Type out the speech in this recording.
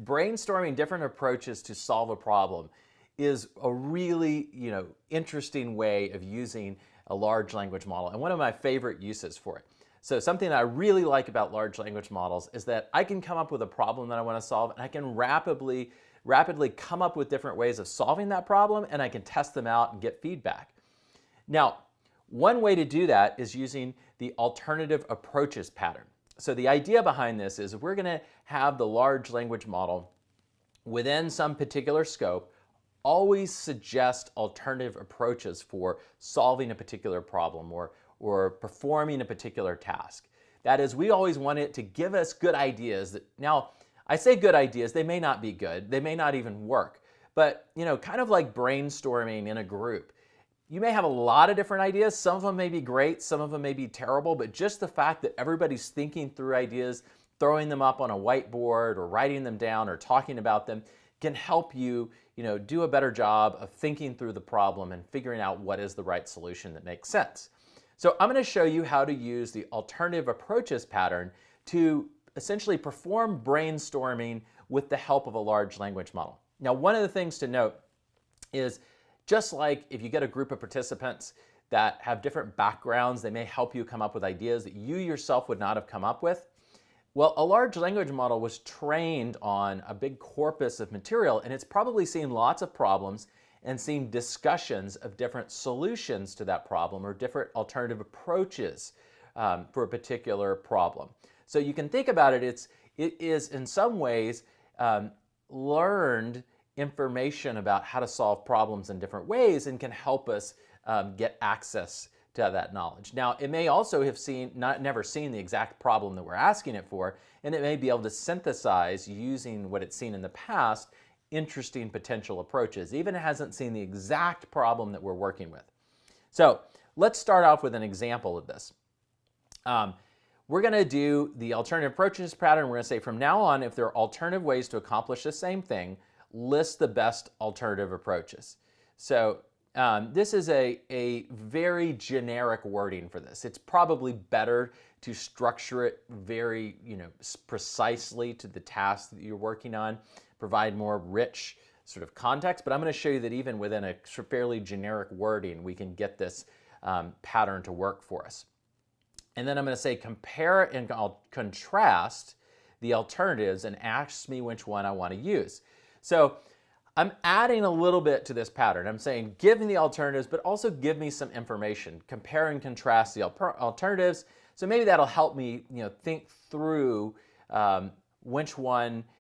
brainstorming different approaches to solve a problem is a really, interesting way of using a large language model and one of my favorite uses for it. So something that I really like about large language models is that I can come up with a problem that I want to solve, and I can rapidly come up with different ways of solving that problem, and I can test them out and get feedback. Now, one way to do that is using the alternative approaches pattern. So the idea behind this is we're going to have the large language model within some particular scope always suggest alternative approaches for solving a particular problem or performing a particular task. That is, we always want it to give us good ideas. Now, I say good ideas, they may not be good, they may not even work, but kind of like brainstorming in a group. You may have a lot of different ideas. Some of them may be great, some of them may be terrible, but just the fact that everybody's thinking through ideas, throwing them up on a whiteboard or writing them down or talking about them can help you, do a better job of thinking through the problem and figuring out what is the right solution that makes sense. So I'm going to show you how to use the alternative approaches pattern to essentially perform brainstorming with the help of a large language model. Now, one of the things to note is just like if you get a group of participants that have different backgrounds, they may help you come up with ideas that you yourself would not have come up with. Well, a large language model was trained on a big corpus of material, and it's probably seen lots of problems and seen discussions of different solutions to that problem or different alternative approaches for a particular problem. So you can think about it, it is in some ways learned information about how to solve problems in different ways and can help us get access to that knowledge. Now, it may also have never seen the exact problem that we're asking it for, and it may be able to synthesize, using what it's seen in the past, interesting potential approaches, even if it hasn't seen the exact problem that we're working with. So let's start off with an example of this. We're going to do the alternative approaches pattern. We're going to say from now on, if there are alternative ways to accomplish the same thing, list the best alternative approaches. So this is a very generic wording for this. It's probably better to structure it very precisely to the task that you're working on, provide more rich sort of context. But I'm going to show you that even within a fairly generic wording, we can get this pattern to work for us. And then I'm going to say compare and I'll contrast the alternatives and ask me which one I want to use. So I'm adding a little bit to this pattern. I'm saying give me the alternatives, but also give me some information. Compare and contrast the alternatives. So maybe that'll help me think through which one